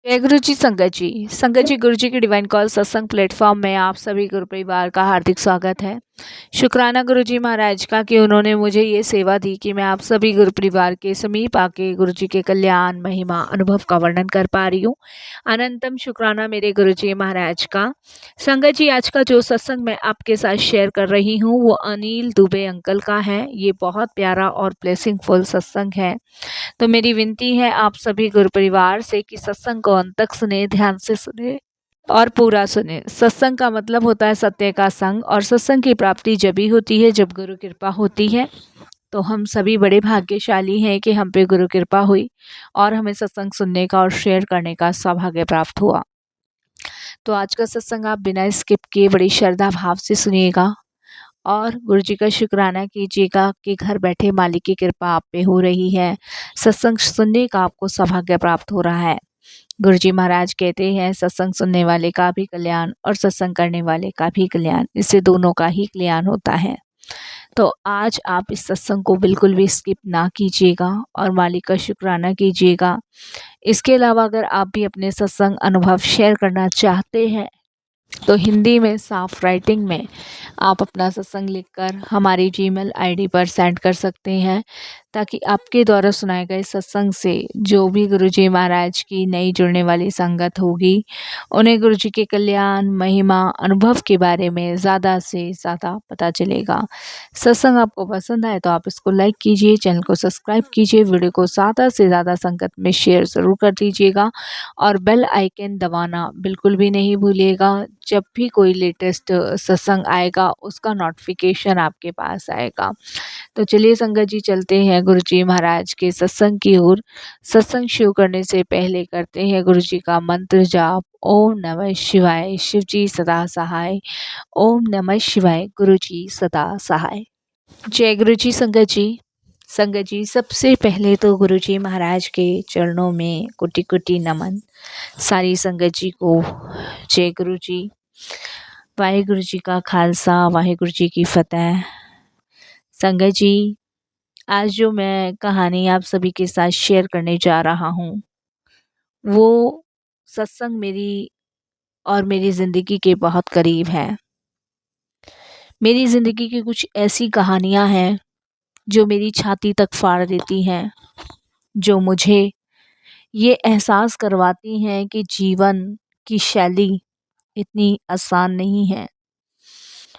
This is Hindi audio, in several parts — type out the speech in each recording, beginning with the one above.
जय गुरु जी संगत जी। संगत जी, गुरु जी की डिवाइन कॉल सत्संग प्लेटफॉर्म में आप सभी गुरु परिवार का हार्दिक स्वागत है। शुक्राना गुरु जी महाराज का कि उन्होंने मुझे ये सेवा दी कि मैं आप सभी गुरु परिवार के समीप आके गुरु जी के कल्याण महिमा अनुभव का वर्णन कर पा रही हूँ। अनंतम शुक्राना मेरे गुरु जी महाराज का। संगत जी, आज का जो सत्संग मैं आपके साथ शेयर कर रही हूँ वो अनिल दुबे अंकल का है। ये बहुत प्यारा और ब्लेसिंगफुल सत्संग है। तो मेरी विनती है आप सभी गुरु परिवार से कि सत्संग को अंत तक सुने, ध्यान से सुने और पूरा सुने। सत्संग का मतलब होता है सत्य का संग, और सत्संग की प्राप्ति जब भी होती है जब गुरु कृपा होती है। तो हम सभी बड़े भाग्यशाली हैं कि हम पे गुरु कृपा हुई और हमें सत्संग सुनने का और शेयर करने का सौभाग्य प्राप्त हुआ। तो आज का सत्संग आप बिना स्किप किए बड़ी श्रद्धा भाव से सुनिएगा और गुरु जी का शुक्राना कीजिएगा कि घर बैठे मालिक की कृपा आप पे हो रही है। सत्संग सुनने का आपको सौभाग्य प्राप्त हो रहा है। गुरु जी महाराज कहते हैं सत्संग सुनने वाले का भी कल्याण और सत्संग करने वाले का भी कल्याण, इससे दोनों का ही कल्याण होता है। तो आज आप इस सत्संग को बिल्कुल भी स्किप ना कीजिएगा और मालिक का शुक्राना कीजिएगा। इसके अलावा अगर आप भी अपने सत्संग अनुभव शेयर करना चाहते हैं तो हिंदी में साफ राइटिंग में आप अपना सत्संग लिखकर हमारी जीमेल आईडी पर सेंड कर सकते हैं, ताकि आपके द्वारा सुनाए गए सत्संग से जो भी गुरुजी महाराज की नई जुड़ने वाली संगत होगी उन्हें गुरुजी के कल्याण महिमा अनुभव के बारे में ज़्यादा से ज़्यादा पता चलेगा। सत्संग आपको पसंद आए तो आप इसको लाइक कीजिए, चैनल को सब्सक्राइब कीजिए, वीडियो को ज़्यादा से ज़्यादा संगत में शेयर ज़रूर कर दीजिएगा और बेल आइकन दबाना बिल्कुल भी नहीं भूलिएगा। जब भी कोई लेटेस्ट सत्संग आएगा उसका नोटिफिकेशन आपके पास आएगा। तो चलिए संगत जी, चलते हैं गुरु जी महाराज के सत्संग की ओर। सत्संग शुरू करने से पहले करते हैं गुरु जी का मंत्र जाप। ओम नमः शिवाय, शिव जी सदा सहाय। ओम नमः शिवाय, गुरु जी सदा सहाय। जय गुरु जी संगत जी। संगत जी, सबसे पहले तो गुरु जी महाराज के चरणों में कोटि कोटि नमन। सारी संगत जी को जय गुरु जी। वाहेगुरु जी का खालसा, वाहेगुरु जी की फतेह। संगत जी, आज जो मैं कहानी आप सभी के साथ शेयर करने जा रहा हूँ वो सत्संग मेरी और मेरी ज़िंदगी के बहुत करीब है। मेरी ज़िंदगी की कुछ ऐसी कहानियाँ हैं जो मेरी छाती तक फाड़ देती हैं, जो मुझे ये एहसास करवाती हैं कि जीवन की शैली इतनी आसान नहीं है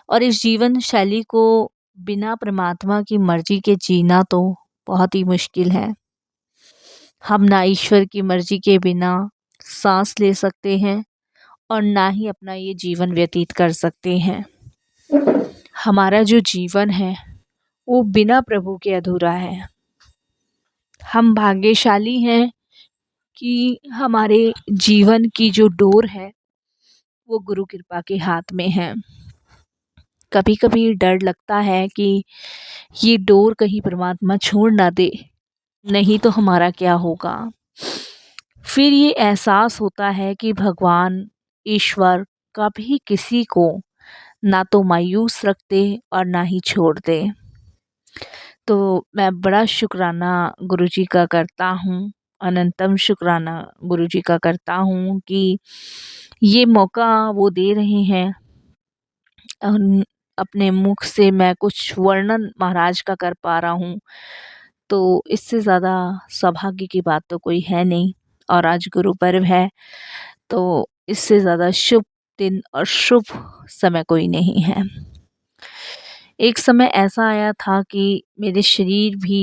और इस जीवन शैली को बिना परमात्मा की मर्जी के जीना तो बहुत ही मुश्किल है। हम ना ईश्वर की मर्जी के बिना सांस ले सकते हैं और ना ही अपना ये जीवन व्यतीत कर सकते हैं। हमारा जो जीवन है वो बिना प्रभु के अधूरा है। हम भाग्यशाली हैं कि हमारे जीवन की जो डोर है वो गुरु कृपा के हाथ में है। कभी कभी डर लगता है कि ये डोर कहीं परमात्मा छोड़ ना दे, नहीं तो हमारा क्या होगा। फिर ये एहसास होता है कि भगवान ईश्वर कभी किसी को ना तो मायूस रखते और ना ही छोड़ते। तो मैं बड़ा शुक्राना गुरुजी का करता हूँ, अनंतम शुक्राना गुरुजी का करता हूँ कि ये मौका वो दे रहे हैं। अपने मुख से मैं कुछ वर्णन महाराज का कर पा रहा हूँ तो इससे ज़्यादा सौभाग्य की बात तो कोई है नहीं। और आज गुरु पर्व है तो इससे ज़्यादा शुभ दिन और शुभ समय कोई नहीं है। एक समय ऐसा आया था कि मेरे शरीर भी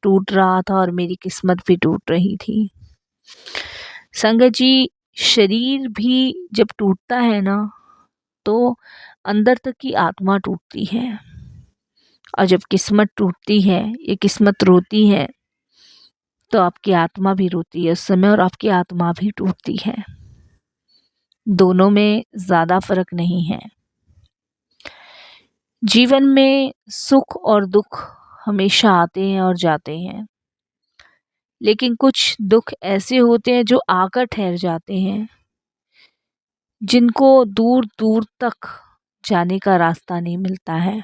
टूट रहा था और मेरी किस्मत भी टूट रही थी। संगत जी, शरीर भी जब टूटता है ना तो अंदर तक की आत्मा टूटती है, और जब किस्मत टूटती है, ये किस्मत रोती है तो आपकी आत्मा भी रोती है उस समय और आपकी आत्मा भी टूटती है। दोनों में ज़्यादा फर्क नहीं है। जीवन में सुख और दुख हमेशा आते हैं और जाते हैं, लेकिन कुछ दुख ऐसे होते हैं जो आकर ठहर जाते हैं, जिनको दूर दूर तक जाने का रास्ता नहीं मिलता है।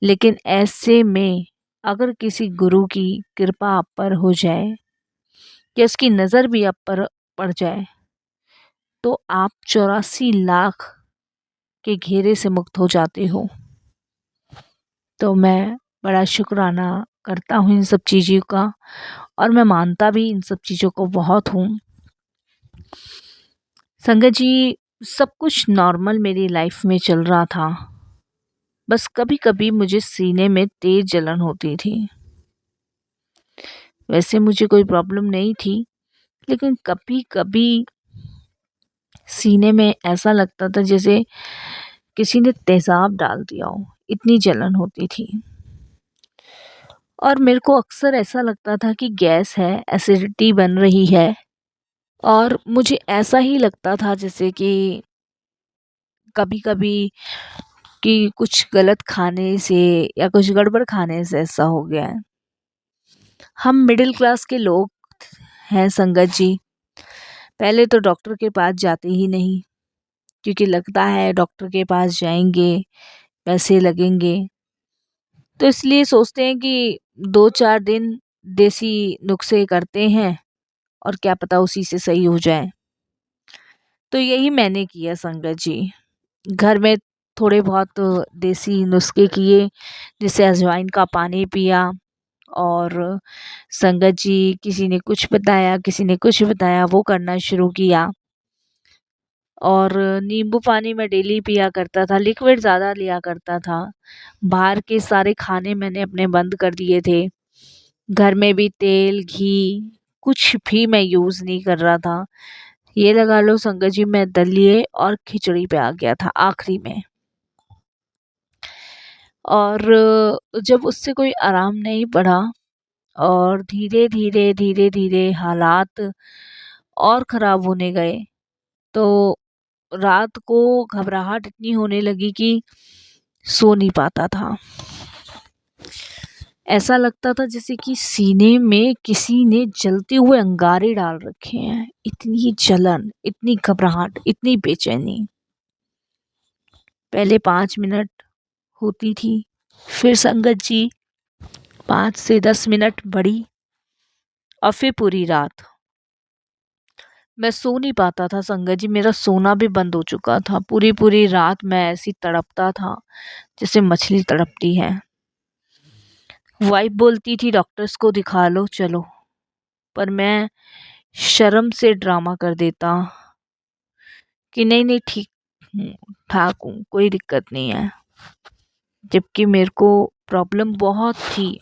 लेकिन ऐसे में अगर किसी गुरु की कृपा आप पर हो जाए या उसकी नज़र भी आप पर पड़ जाए तो आप 84 लाख के घेरे से मुक्त हो जाते हो। तो मैं बड़ा शुक्राना करता हूँ इन सब चीज़ों का, और मैं मानता भी इन सब चीज़ों को बहुत हूँ। संगत जी, सब कुछ नॉर्मल मेरी लाइफ में चल रहा था, बस कभी कभी मुझे सीने में तेज जलन होती थी। वैसे मुझे कोई प्रॉब्लम नहीं थी, लेकिन कभी कभी सीने में ऐसा लगता था जैसे किसी ने तेजाब डाल दिया हो, इतनी जलन होती थी। और मेरे को अक्सर ऐसा लगता था कि गैस है, एसिडिटी बन रही है। और मुझे ऐसा ही लगता था जैसे कि कभी कभी कि कुछ गलत खाने से या कुछ गड़बड़ खाने से ऐसा हो गया है। हम मिडिल क्लास के लोग हैं संगत जी, पहले तो डॉक्टर के पास जाते ही नहीं, क्योंकि लगता है डॉक्टर के पास जाएंगे पैसे लगेंगे, तो इसलिए सोचते हैं कि 2-4 दिन देसी नुस्खे करते हैं और क्या पता उसी से सही हो जाए। तो यही मैंने किया संगत जी, घर में थोड़े बहुत देसी नुस्खे किए, जैसे अजवाइन का पानी पिया। और संगत जी, किसी ने कुछ बताया, किसी ने कुछ बताया, वो करना शुरू किया। और नींबू पानी मैं डेली पिया करता था, लिक्विड ज़्यादा लिया करता था। बाहर के सारे खाने मैंने अपने बंद कर दिए थे। घर में भी तेल घी कुछ भी मैं यूज़ नहीं कर रहा था। ये लगा लो संगत जी, मैं दलिए और खिचड़ी पे आ गया था आखिरी में। और जब उससे कोई आराम नहीं पड़ा और धीरे धीरे धीरे धीरे हालात और ख़राब होने गए, तो रात को घबराहट इतनी होने लगी कि सो नहीं पाता था। ऐसा लगता था जैसे कि सीने में किसी ने जलते हुए अंगारे डाल रखे हैं। इतनी जलन, इतनी घबराहट, इतनी बेचैनी। पहले 5 मिनट होती थी, फिर संगत जी 5 से 10 मिनट बढ़ी, और फिर पूरी रात। मैं सो नहीं पाता था संगत जी, मेरा सोना भी बंद हो चुका था। पूरी पूरी रात मैं ऐसी तड़पता था जैसे मछली तड़पती है। वाइफ बोलती थी डॉक्टर्स को दिखा लो चलो, पर मैं शर्म से ड्रामा कर देता कि नहीं नहीं ठीक हूँ, ठाक हूँ, कोई दिक्कत नहीं है, जबकि मेरे को प्रॉब्लम बहुत थी।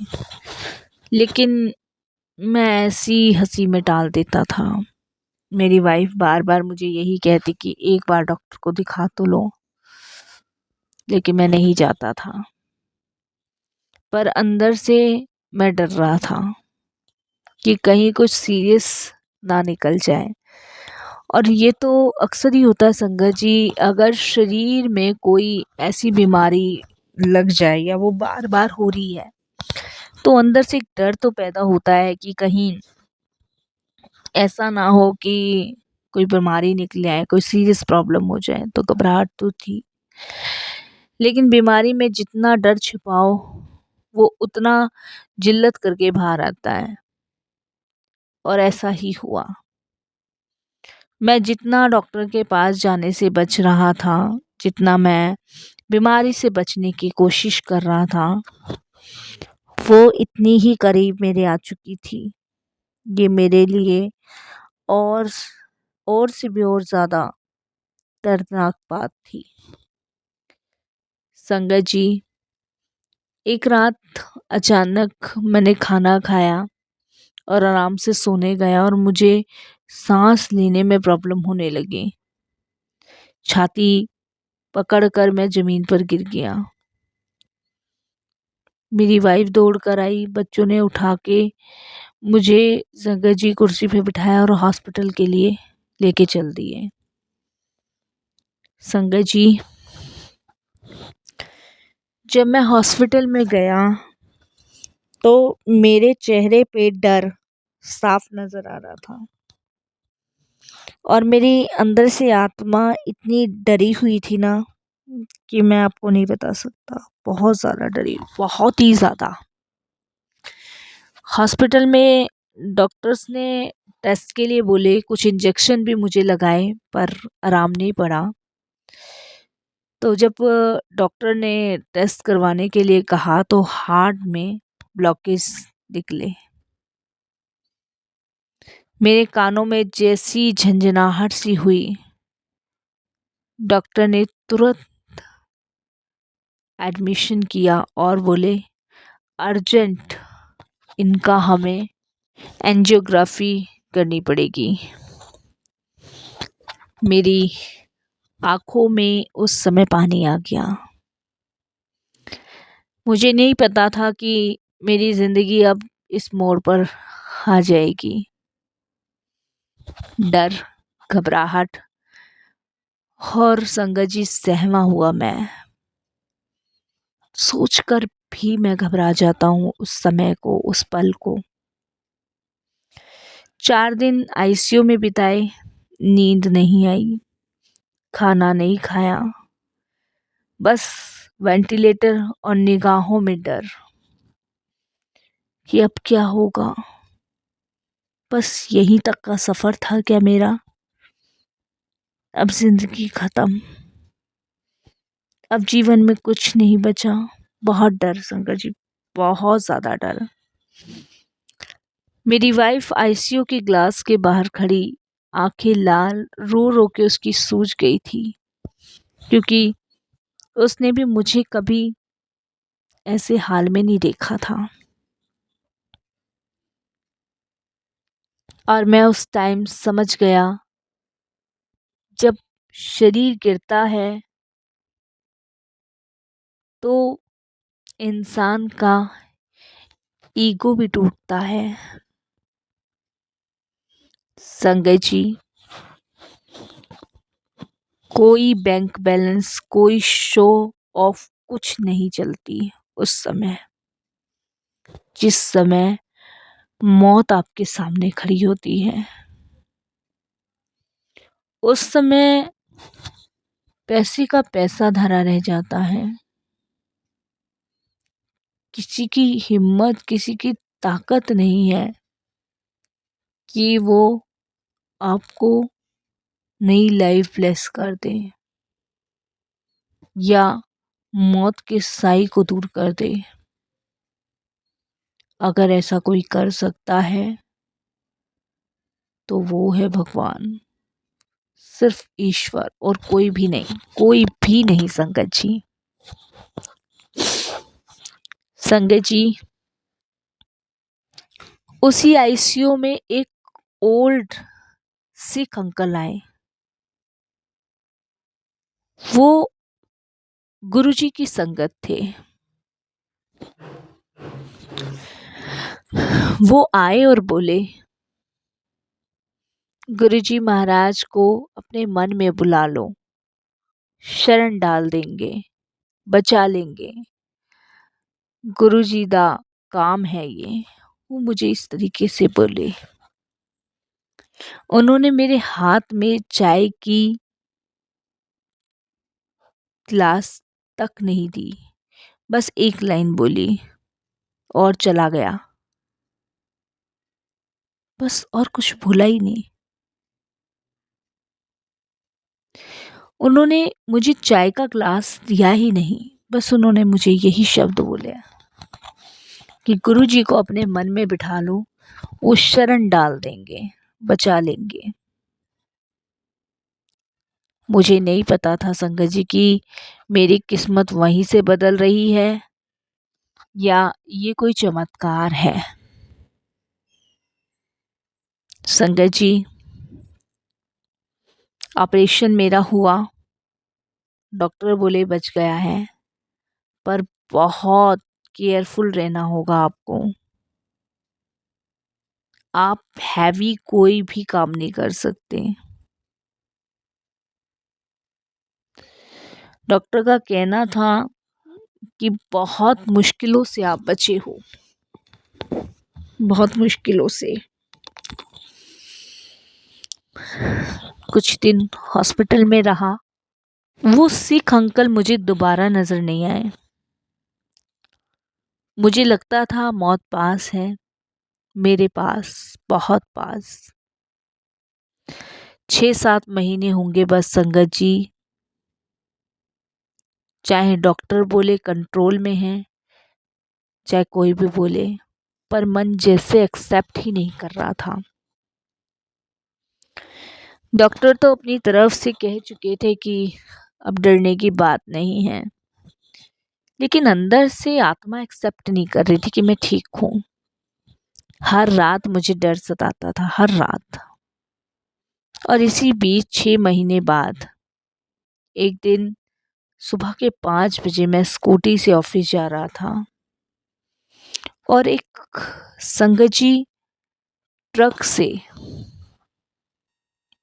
लेकिन मैं ऐसी हंसी में टाल देता था। मेरी वाइफ बार बार मुझे यही कहती कि एक बार डॉक्टर को दिखा तो लो, लेकिन मैं नहीं जाता था। पर अंदर से मैं डर रहा था कि कहीं कुछ सीरियस ना निकल जाए। और ये तो अक्सर ही होता है संगत जी, अगर शरीर में कोई ऐसी बीमारी लग जाए या वो बार बार हो रही है, तो अंदर से एक डर तो पैदा होता है कि कहीं ऐसा ना हो कि कोई बीमारी निकले आए, कोई सीरियस प्रॉब्लम हो जाए। तो घबराहट तो थी, लेकिन बीमारी में जितना डर छिपाओ वो उतना जिल्लत करके बाहर आता है। और ऐसा ही हुआ। मैं जितना डॉक्टर के पास जाने से बच रहा था, जितना मैं बीमारी से बचने की कोशिश कर रहा था, वो इतनी ही करीब मेरे आ चुकी थी। ये मेरे लिए और और से भी और ज़्यादा दर्दनाक बात थी संगत जी। एक रात अचानक मैंने खाना खाया और आराम से सोने गया, और मुझे सांस लेने में प्रॉब्लम होने लगी। छाती पकड़कर मैं ज़मीन पर गिर गया। मेरी वाइफ दौड़ कर आई, बच्चों ने उठा के मुझे संगत जी कुर्सी पे बिठाया और हॉस्पिटल के लिए लेके चल दिए। संगत जी, जब मैं हॉस्पिटल में गया तो मेरे चेहरे पे डर साफ नज़र आ रहा था, और मेरी अंदर से आत्मा इतनी डरी हुई थी ना कि मैं आपको नहीं बता सकता। बहुत ज़्यादा डरी, बहुत ही ज़्यादा। हॉस्पिटल में डॉक्टर्स ने टेस्ट के लिए बोले, कुछ इंजेक्शन भी मुझे लगाए पर आराम नहीं पड़ा। तो जब डॉक्टर ने टेस्ट करवाने के लिए कहा तो हार्ट में ब्लॉकेज निकले। मेरे कानों में जैसी झंझनाहट सी हुई, डॉक्टर ने तुरंत एडमिशन किया और बोले अर्जेंट इनका हमें एंजियोग्राफी करनी पड़ेगी। मेरी आंखों में उस समय पानी आ गया। मुझे नहीं पता था कि मेरी ज़िंदगी अब इस मोड़ पर आ जाएगी। डर, घबराहट और संगत जी सहमा हुआ मैं सोचकर भी मैं घबरा जाता हूँ उस समय को, उस पल को। 4 दिन आईसीयू में बिताए, नींद नहीं आई, खाना नहीं खाया, बस वेंटिलेटर और निगाहों में डर कि अब क्या होगा। बस यहीं तक का सफ़र था क्या मेरा? अब ज़िंदगी ख़त्म, अब जीवन में कुछ नहीं बचा। बहुत डर संगत जी, बहुत ज़्यादा डर। मेरी वाइफ आईसीयू के ग्लास के बाहर खड़ी, आंखें लाल, रो रो के उसकी सूज गई थी, क्योंकि उसने भी मुझे कभी ऐसे हाल में नहीं देखा था। और मैं उस टाइम समझ गया, जब शरीर गिरता है तो इंसान का ईगो भी टूटता है। संगत जी, कोई बैंक बैलेंस, कोई शो ऑफ कुछ नहीं चलती उस समय, जिस समय मौत आपके सामने खड़ी होती है। उस समय पैसे का पैसा धरा रह जाता है। किसी की हिम्मत, किसी की ताकत नहीं है कि वो आपको नई लाइफ ब्लेस कर दे या मौत के साई को दूर कर दे। अगर ऐसा कोई कर सकता है तो वो है भगवान, सिर्फ ईश्वर, और कोई भी नहीं, कोई भी नहीं संगत जी। संगत जी, उसी आईसीयू में एक ओल्ड सिख अंकल आए। वो गुरुजी की संगत थे। वो आए और बोले, गुरुजी महाराज को अपने मन में बुला लो, शरण डाल देंगे, बचा लेंगे, गुरुजी दा काम है ये। वो मुझे इस तरीके से बोले। उन्होंने मेरे हाथ में चाय की ग्लास तक नहीं दी, बस एक लाइन बोली और चला गया। बस और कुछ भूला ही नहीं। उन्होंने मुझे चाय का ग्लास दिया ही नहीं, बस उन्होंने मुझे यही शब्द बोले कि गुरुजी को अपने मन में बिठा लो, वो शरण डाल देंगे, बचा लेंगे। मुझे नहीं पता था संगत जी कि मेरी किस्मत वहीं से बदल रही है या ये कोई चमत्कार है। संगत जी, ऑपरेशन मेरा हुआ, डॉक्टर बोले बच गया है, पर बहुत केयरफुल रहना होगा आपको। आप हैवी कोई भी काम नहीं कर सकते। डॉक्टर का कहना था कि बहुत मुश्किलों से आप बचे हो, बहुत मुश्किलों से। कुछ दिन हॉस्पिटल में रहा। वो सिख अंकल मुझे दोबारा नज़र नहीं आए। मुझे लगता था मौत पास है, मेरे पास, बहुत पास। 6-7 महीने होंगे बस संगत जी। चाहे डॉक्टर बोले कंट्रोल में है, चाहे कोई भी बोले, पर मन जैसे एक्सेप्ट ही नहीं कर रहा था। डॉक्टर तो अपनी तरफ से कह चुके थे कि अब डरने की बात नहीं है, लेकिन अंदर से आत्मा एक्सेप्ट नहीं कर रही थी कि मैं ठीक हूँ। हर रात मुझे डर सताता था, हर रात। और इसी बीच 6 महीने बाद एक दिन सुबह के 5 बजे मैं स्कूटी से ऑफिस जा रहा था और एक संगत जी ट्रक से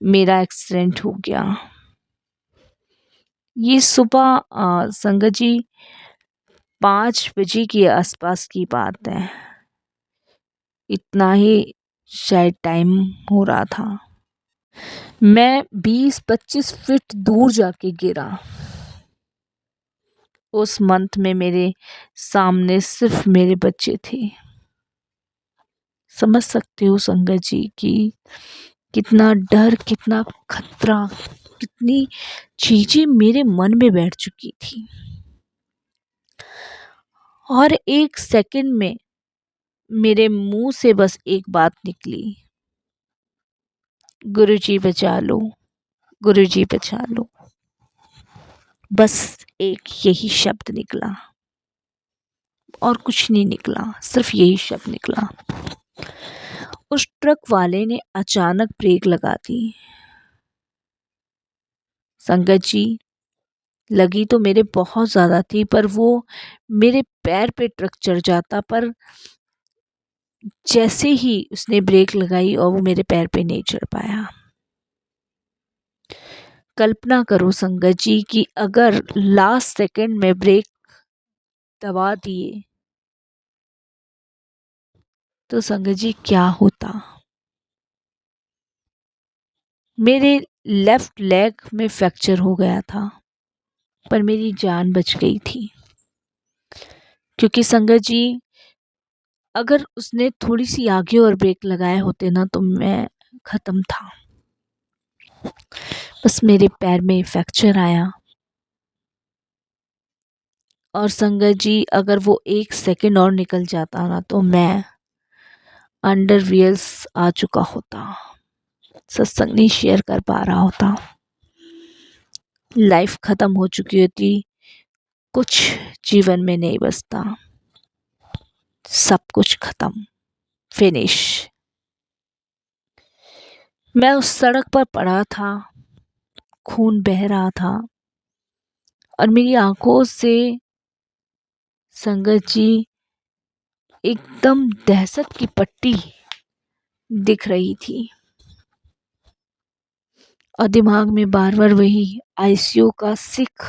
मेरा एक्सीडेंट हो गया। ये सुबह संगत जी 5 बजे के आसपास की बात है, इतना ही शायद टाइम हो रहा था। मैं 20-25 फीट दूर जाके गिरा। उस मंथ में मेरे सामने सिर्फ मेरे बच्चे थे। समझ सकते हो संगत जी कि कितना डर, कितना खतरा, कितनी चीजें मेरे मन में बैठ चुकी थी। और एक सेकंड में मेरे मुंह से बस एक बात निकली, गुरुजी बचा लो, गुरुजी बचा लो। बस एक यही शब्द निकला और कुछ नहीं निकला, सिर्फ यही शब्द निकला। उस ट्रक वाले ने अचानक ब्रेक लगा दी। संगत जी, लगी तो मेरे बहुत ज़्यादा थी, पर वो मेरे पैर पे ट्रक चढ़ जाता, पर जैसे ही उसने ब्रेक लगाई और वो मेरे पैर पे नहीं चढ़ पाया। कल्पना करो संगत जी कि अगर लास्ट सेकंड में ब्रेक दबा दिए तो संगत जी क्या होता। मेरे लेफ्ट लेग में फ्रैक्चर हो गया था, पर मेरी जान बच गई थी। क्योंकि संगत जी, अगर उसने थोड़ी सी आगे और ब्रेक लगाए होते ना तो मैं ख़त्म था। बस मेरे पैर में फ्रैक्चर आया। और संगत जी, अगर वो 1 सेकंड और निकल जाता ना तो मैं अंडर व्हील्स आ चुका होता, सत्संग नहीं शेयर कर पा रहा होता, लाइफ ख़त्म हो चुकी होती, कुछ जीवन में नहीं बचता, सब कुछ ख़त्म, फिनिश। मैं उस सड़क पर पड़ा था, खून बह रहा था और मेरी आंखों से संगत जी एकदम दहशत की पट्टी दिख रही थी। और दिमाग में बार बार वही आईसीयू का सिख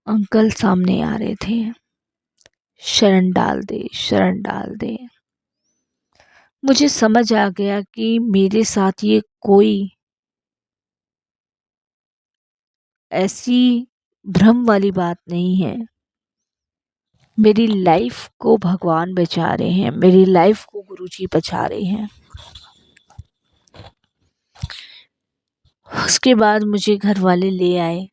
अंकल सामने आ रहे थे, शरण डाल दे, शरण डाल दे। मुझे समझ आ गया कि मेरे साथ ये कोई ऐसी भ्रम वाली बात नहीं है। मेरी लाइफ को भगवान बचा रहे हैं, मेरी लाइफ को गुरुजी बचा रहे हैं। उसके बाद मुझे घर वाले ले आए।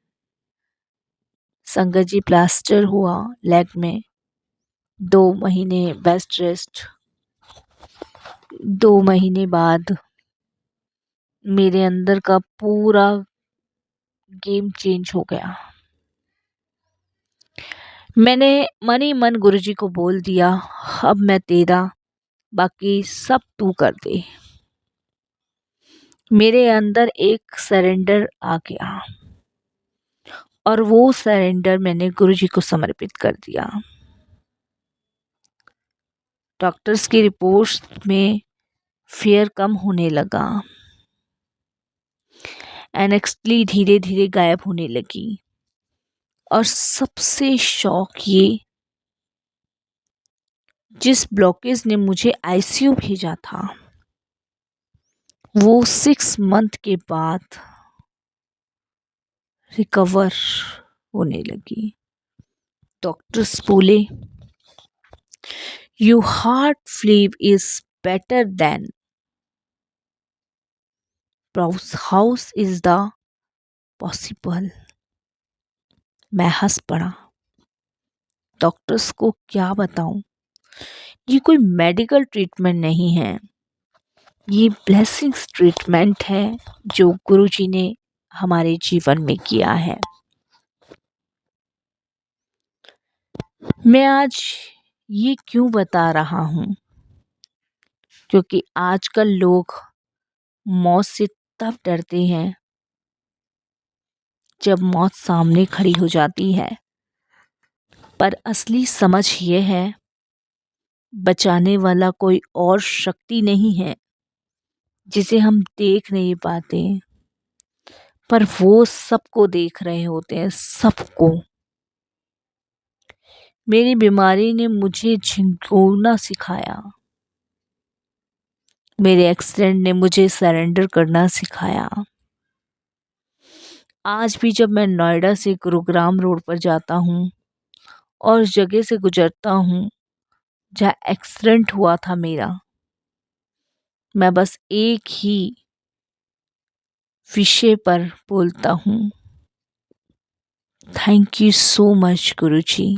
संगत जी, प्लास्टर हुआ लेग में, 2 महीने बेस्ट रेस्ट। 2 महीने बाद मेरे अंदर का पूरा गेम चेंज हो गया। मैंने मन ही मन गुरुजी को बोल दिया, अब मैं तेरा, बाकी सब तू कर दे। मेरे अंदर एक सरेंडर आ गया और वो सरेंडर मैंने गुरुजी को समर्पित कर दिया। डॉक्टर्स की रिपोर्ट्स में फियर कम होने लगा, एनेक्सली धीरे धीरे गायब होने लगी। और सबसे शौक ये, जिस ब्लॉकेज ने मुझे आईसीयू भेजा था वो 6 मंथ के बाद रिकवर होने लगी। डॉक्टर्स बोले Your heart flip is better than Browse house is the possible। मैं हंस पड़ा। डॉक्टर्स को क्या बताऊं, ये कोई मेडिकल ट्रीटमेंट नहीं है, ये ब्लेसिंग्स ट्रीटमेंट है जो गुरुजी ने हमारे जीवन में किया है। मैं आज ये क्यों बता रहा हूँ, क्योंकि आजकल लोग मौत से तब डरते हैं जब मौत सामने खड़ी हो जाती है, पर असली समझ ये है बचाने वाला कोई और शक्ति नहीं है जिसे हम देख नहीं पाते, पर वो सबको देख रहे होते हैं, सबको। मेरी बीमारी ने मुझे झिंगोरना सिखाया, मेरे एक्सीडेंट ने मुझे सरेंडर करना सिखाया। आज भी जब मैं नोएडा से गुरुग्राम रोड पर जाता हूँ और उस जगह से गुजरता हूँ जहाँ एक्सीडेंट हुआ था मेरा, मैं बस एक ही विषय पर बोलता हूँ, thank you so much Guruji,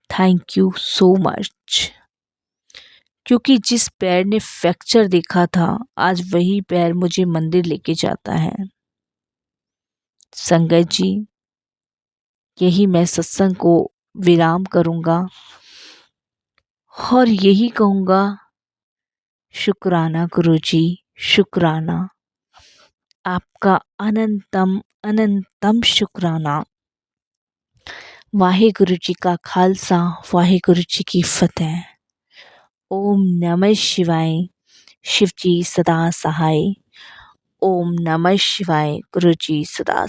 thank you so much. क्योंकि जिस पैर ने फ्रैक्चर देखा था, आज वही पैर मुझे मंदिर लेके जाता है। संगत जी, यही मैं सत्संग को विराम करूँगा और यही कहूँगा, शुक्राना गुरुजी, शुक्राना, आपका अनंतम अनंतम शुक्राना। वाहेगुरु जी का खालसा, वाहेगुरु जी की फतेह। ओम नमः शिवाय। शिव जी सदा सहाय। ओम नमः शिवाय। गुरु जी सदा